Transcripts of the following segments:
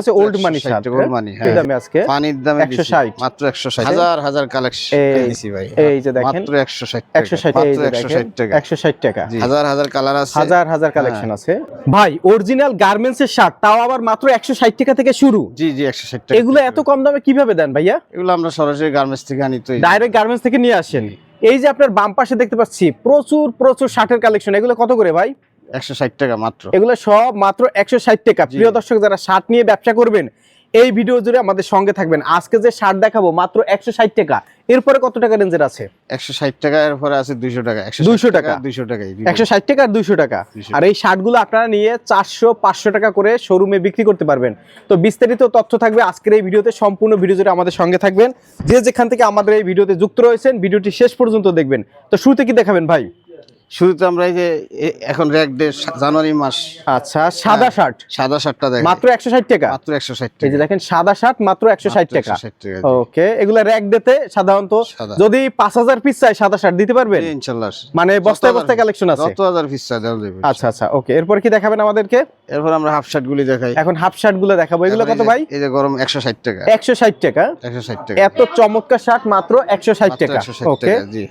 আছে old money shirt, old মানি। এই দামে আজকে পানির দামে 160, মাত্র 160, হাজার হাজার কালেকশন দিছি ভাই। এই যে দেখেন মাত্র 160 টাকা, 160, মাত্র 160 টাকা, 160 টাকা। হাজার হাজার কালার আছে, হাজার হাজার কালেকশন আছে ভাই। অরিজিনাল গার্মেন্টস এর শার্ট, তাও আবার মাত্র 160 টাকা থেকে শুরু। জি জি 160 টাকা। এগুলো এত কম দামে কিভাবে দেন ভাইয়া? এগুলো আমরা সরাসরি গার্মেন্টস থেকে আনি, তো ডাইরেক্ট গার্মেন্টস থেকে নিয়ে আসেন। এই যে আপনার বাম পাশে দেখতে পাচ্ছি প্রচুর প্রচুর শার্টের কালেকশন, এগুলো কত করে ভাই? 160 টাকা মাত্র। এগুলো সব মাত্র 160 টাকা। প্রিয় দর্শক, যারা শার্ট নিয়ে ব্যবসা করবেন এই ভিডিও জুড়ে আমাদের সঙ্গে থাকবেন। আজকে যে শার্ট দেখাবো মাত্র 160 টাকা। এরপরে কত টাকা রেঞ্জের আছে? 160 টাকা, এরপরে আছে 200 টাকা, 200 টাকা, 200 টাকাই, 160 টাকা আর 200 টাকা। আর এই শার্টগুলো আপনারা নিয়ে 400-500 টাকা করে শোরুমে বিক্রি করতে পারবেন। তো বিস্তারিত তথ্য থাকবে আজকের এই ভিডিওতে, সম্পূর্ণ ভিডিও জুড়ে আমাদের সঙ্গে থাকবেন। যে যেখান থেকে আমাদের এই ভিডিওতে যুক্ত রয়েছেন ভিডিওটি শেষ পর্যন্ত দেখবেন। তো শুরুতে কি দেখাবেন ভাই? শুরুতে আমরা এই যে এখন র‍্যাক ডে জানুয়ারি মাস। আচ্ছা, সাদা শার্ট, সাদা শার্টটা দেখেন মাত্র 160 টাকা। মাত্র 160 এই যে টাকা, দেখেন সাদা শার্ট মাত্র 160 টাকা। 160 টাকা। ওকে, এগুলা র‍্যাক ডেতে সাধারণত যদি 5000 পিস চাই সাদা শার্ট দিতে পারবেন ইনশাআল্লাহ। মানে বস্তায় বস্তায় কালেকশন আছে, 10000 পিস চাই দেওয়া যাবে। আচ্ছা আচ্ছা, ওকে। এরপর কি দেখাবেন আমাদেরকে? এরপর আমরা হাফ শার্ট গুলি দেখাই। এখন হাফ শার্ট গুলো দেখাবো। এগুলো কত ভাই? এই যে গরম 160 টাকা, 160 টাকা, 160 টাকা। এত চমৎকার শার্ট মাত্র 160 টাকা। ওকে, জি।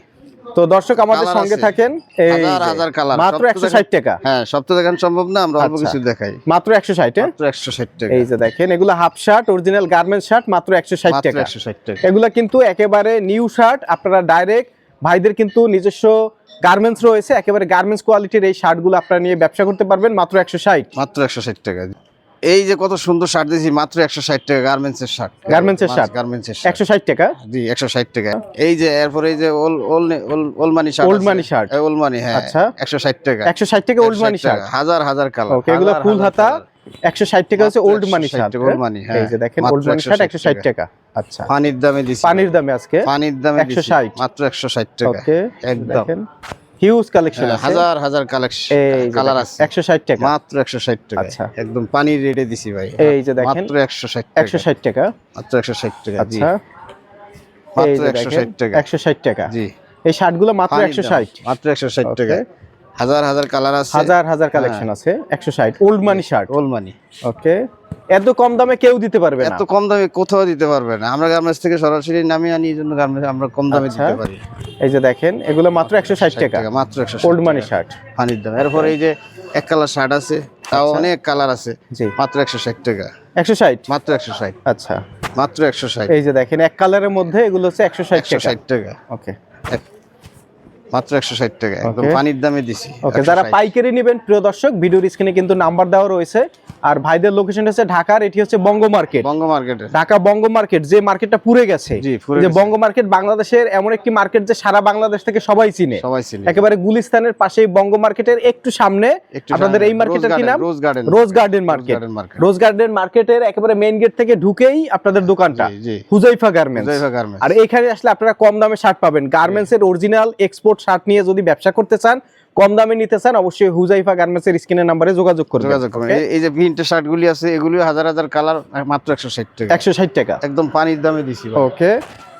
তো দর্শক আমাদের সঙ্গে থাকেন। এই হাজার হাজার কালার, মাত্র 160 টাকা। হ্যাঁ, সব তো দেখানো সম্ভব না, আমরা অল্প কিছু দেখাই। মাত্র 160 মাত্র 160 টাকা। এই যে দেখেন এগুলো half shirt, original garments shirt, মাত্র 160 টাকা। 160 টাকা। এগুলা কিন্তু একেবারে নিউ শার্ট। আপনারা ডাইরেক্ট ভাইদের কিন্তু নিজস্ব গার্মেন্টস রয়েছে, একেবারে গার্মেন্টস কোয়ালিটির এই শার্টগুলো আপনারা নিয়ে ব্যবসা করতে পারবেন মাত্র 160। মাত্র 160 টাকা। এই যে কত সুন্দর শার্ট দিয়েছি, মাত্র 160 টাকা। গার্মেন্টস এর শার্ট, গার্মেন্টস এর শার্ট 160 টাকা। জি 160 টাকা। এই যে এরপরে এই যে ওল মানি শার্ট, ওল্ড মানি শার্ট, ওল মানি, হ্যাঁ, আচ্ছা 160 টাকা। 160 টাকা ওল্ড মানি শার্ট, হাজার হাজার কালার। ওকে, এগুলো ফুল হাতা 160 টাকা হচ্ছে ওল্ড মানি শার্ট। ওল্ড মানি, হ্যাঁ, এই যে দেখেন ওল্ড মানি শার্ট 160 টাকা। আচ্ছা, পানির দামে দিছি, পানির দামে আজকে পানির দামে 160, মাত্র 160 টাকা। ওকে, একদম হিউজ কালেকশন আছে, হাজার হাজার কালেকশন কালার আছে। 160 টাকা, মাত্র 160 টাকা। আচ্ছা, একদম পানির রেটে দিছি ভাই। এই যে দেখেন মাত্র 160 টাকা, 160 টাকা, মাত্র 160 টাকা। জি, আচ্ছা, মাত্র 160 টাকা, 160 টাকা। জি, এই শার্টগুলো মাত্র 160, মাত্র 160 টাকা। হাজার হাজার কালার আছে, হাজার হাজার কালেকশন আছে। 160 old money shirt, old money. Okay, এত কম দামে কেউ দিতে পারবে না, এত কম দামে কোথাও দিতে পারবে না। আমরা গার্মেন্টস থেকে সরাসরি নামিয়ে আনি, এই জন্য গার্মেন্টস আমরা কম দামে দিতে পারি। এই যে দেখেন এগুলো মাত্র 160 টাকা, মাত্র 160 ওল্ড মানি শার্ট, পানির দাম। এরপর এই যে এক কালার শার্ট আছে, তাও অনেক কালার আছে, জি, মাত্র 160 টাকা, 160, মাত্র 160, আচ্ছা, মাত্র 160। এই যে দেখেন এক কালারের মধ্যে এগুলো হচ্ছে 160 টাকা, ওকে, মাত্র 160 টাকা। একদম পানির দামে দিছি। ওকে, যারা পাইকারি নেবেন প্রিয় দর্শক ভিডিওর স্ক্রিনে কিন্তু নাম্বার দেওয়া রয়েছে। আর ভাইদের লোকেশন হচ্ছে ঢাকার, এটি হচ্ছে বঙ্গ মার্কেট, বঙ্গ মার্কেট, ঢাকা বঙ্গ মার্কেট, যে মার্কেটটা পুড়ে গেছে। যে বঙ্গ মার্কেট বাংলাদেশের এমন একটি মার্কেট যে সারা বাংলাদেশ থেকে সবাই চিনে, একেবারে গুলিস্তানের পাশেই বঙ্গ মার্কেটের একটু সামনে আপনাদের এই মার্কেটের কি নাম? রোজ গার্ডেন মার্কেট। রোজ গার্ডেন মার্কেটের একেবারে মেইন গেট থেকে ঢুকেই আপনাদের দোকানটা হুজাইফা গার্মেন্টস। আর এখানে আসলে আপনারা কম দামে শার্ট পাবেন। গার্মেন্টস এর অরিজিনাল এক্সপোর্ট শার্ট নিয়ে যদি ব্যবসা করতে চান, কম দামে নিতে চান, অবশ্যই হুজাইফা গার্মেন্টস এর স্ক্রিনের নম্বরে যোগাযোগ করবেন। এই যে ভিন্টেজ শার্টগুলি আছে, এগুলি হাজার হাজার কালার, মাত্র 160 টাকা, 160 টাকা। একদম পানির দামে দিছি। ওকে,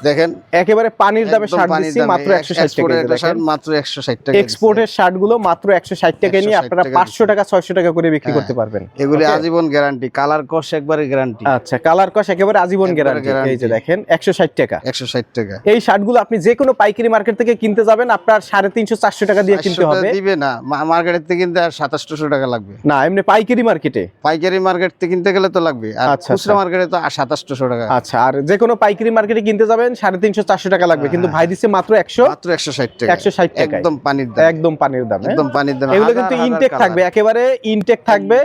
দেখেন একেবারে পানির দামে শার্ট দিচ্ছি মাত্র 160 টাকা। দেখেন মাত্র 160 টাকা। এক্সপোর্টের শার্ট গুলো মাত্র 160 টাকা নিয়ে আপনারা 500 টাকা 600 টাকা করে বিক্রি করতে পারবেন। এগুলি আজীবন গ্যারান্টি, কালার কস একবারে গ্যারান্টি। আচ্ছা, কালার কস একেবারে আজীবন গ্যারান্টি। এই যে দেখেন 160 টাকা, 160 টাকা। এই শার্টগুলো আপনি যে কোনো পাইকারি মার্কেট থেকে কিনতে যাবেন আপনার 350 400 টাকা দিয়ে কিনতে হবে। দিবে না, মার্কেট থেকে কিনতে আর 2700 টাকা লাগবে। না, এমনি পাইকারি মার্কেটে, পাইকারি মার্কেট থেকে কিনতে গেলে তো লাগবে, আর খুচরা মার্কেটে তো 2700 টাকা। আচ্ছা, আর যে কোনো পাইকারি মার্কেটে কিনতে যাবেন 350 400 টাকা লাগবে, কিন্তু ভাই দিচ্ছে মাত্র 160 টাকা, 160 টাকা। একদম পানির দাম, একদম পানির দাম, একদম পানির দাম। এগুলো কিন্তু ইনটেক থাকবে, একেবারে ইনটেক থাকবে,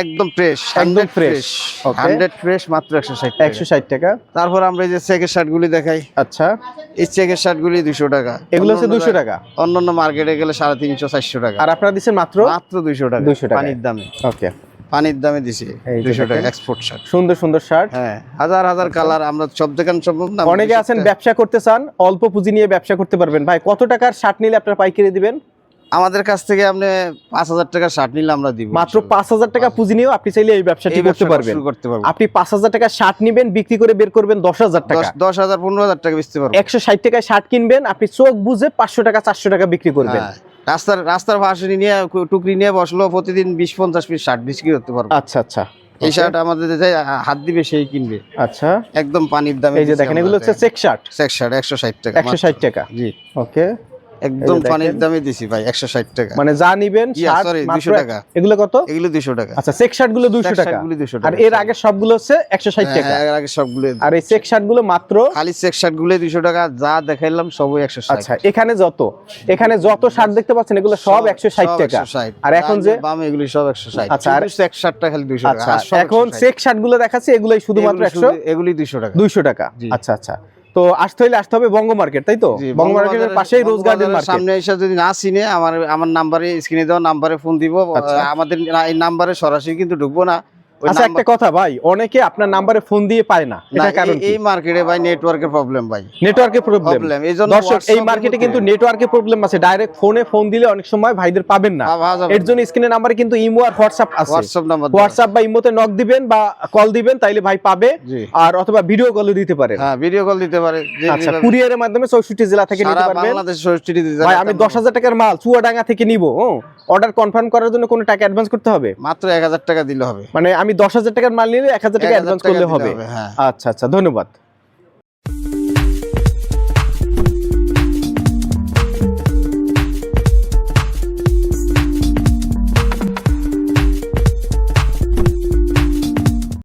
একদম ফ্রেশ, একদম ফ্রেশ, 100 ফ্রেশ, মাত্র 160 টাকা। তারপর আমরা এই যে চেকের শার্টগুলি দেখাই। আচ্ছা, এই চেকের শার্টগুলি 200 টাকা, এগুলো হচ্ছে 200 টাকা। অন্যান্য মার্কেটে গেলে 350 400 টাকা, আর আপনারা দিচ্ছেন মাত্র 200 টাকা, 200 টাকা পানির দামে। ওকে, পানির দামে দিছি 200 টাকা এক্সপোর্ট শার্ট। সুন্দর সুন্দর শার্ট, হ্যাঁ, হাজার হাজার কালার। আমরা সব দেখান সম্ভব না। অনেকে আছেন ব্যবসা করতে চান, অল্প পুঁজি নিয়ে ব্যবসা করতে পারবেন। ভাই কত টাকার শার্ট নিলে আপনারা পাইকারি দিবেন? আমাদের কাছ থেকে আপনি 5000 টাকার শার্ট নিলে আমরা দিব। মাত্র 5000 টাকা পুঁজি নিয়েও আপনি চাইলে এই ব্যবসাটি করতে পারবেন। আপনি 5000 টাকা শার্ট নেবেন, বিক্রি করে বের করবেন 10000 টাকা, 10000 15000 টাকা বেচতে পারবেন। 160 টাকায় শার্ট কিনবেন, আপনি চোখ বুঝে 500 টাকা 400 টাকা বিক্রি করবেন। রাস্তার ভাষণী নিয়ে টুকরি নিয়ে বসলো, প্রতিদিন 20-50 পিস শার্ট বিক্রি করতে পারবো। আচ্ছা আচ্ছা, এই শার্ট আমাদের যাই হাত দিবে সেই কিনবে। আচ্ছা, একদম পানির দামে। এই যে দেখেন এগুলো হচ্ছে চেক শার্ট। চেক শার্ট 160 টাকা। 160 টাকা। জি, ওকে, একদম পানির দামে দিছি ভাই 160 টাকা। মানে যা নিবেন শার্ট মাত্র 200 টাকা। এগুলো কত? এগুলো 200 টাকা। আচ্ছা, চেক শার্ট গুলো 200 টাকা। আর এর আগে সবগুলো হচ্ছে 160 টাকা। এর আগে সবগুলো। আর এই চেক শার্ট গুলো মাত্র, খালি চেক শার্ট গুলো 200 টাকা, যা দেখাইলাম সবই 160। আচ্ছা, এখানে যত শার্ট দেখতে পাচ্ছেন এগুলো সব 160 টাকা। আর এখন যে বামে এগুলো সব 160। আচ্ছা, আর চেক শার্টটা খালি 200 টাকা। আচ্ছা, এখন চেক শার্ট গুলো দেখাচ্ছি, এগুলাই শুধুমাত্র 100, এগুলি 200 টাকা। 200 টাকা। আচ্ছা আচ্ছা, তো আসতে হবে বঙ্গ মার্কেট, তাই তো? বঙ্গ মার্কেটের পাশেই রোজ গার্ডেন মার্কেট। সামনে এসে যদি না চিনে আমার নাম্বারে, স্ক্রিনে দেওয়া নাম্বারে ফোন দিব। আমাদের এই নাম্বারে সরাসরি কিন্তু ঢুকবো না। আচ্ছা, একটা কথা ভাই, অনেকে আপনার নাম্বারে ফোন দিয়ে পায় না, এটা কারণ কি? এই মার্কেটে ভাই নেটওয়ার্কের প্রবলেম ভাই। নেটওয়ার্কের প্রবলেম। দর্শক, এই মার্কেটে কিন্তু নেটওয়ার্কের প্রবলেম আছে। ডাইরেক্ট ফোন দিলে অনেক সময় ভাইদের পাবেন না। এর জন্য স্ক্রিনে নাম্বারে কিন্তু ইমো আর হোয়াটসঅ্যাপ আছে। হোয়াটসঅ্যাপ বা ইমোতে নক দিবেন বা কল দিবেন, তাইলে ভাই পাবে। আর অথবা ভিডিও কলও দিতে পারে। হ্যাঁ, ভিডিও কল দিতে পারে। আচ্ছা, কুরিয়ারের মাধ্যমে 64 জেলা থেকে নিতে পারবেন। বাংলাদেশ 64 জেলা। ভাই, আমি 10,000 টাকার মাল চুয়াডাঙ্গা থেকে নিব, অর্ডার কনফার্ম করার জন্য কোনো টাকা অ্যাডভান্স করতে হবে? মাত্র 1000 টাকা দিলে হবে। মানে আমি 10,000 টাকার মাল নিলে 1000 টাকা অ্যাডভান্স করলে হবে? আচ্ছা আচ্ছা, ধন্যবাদ।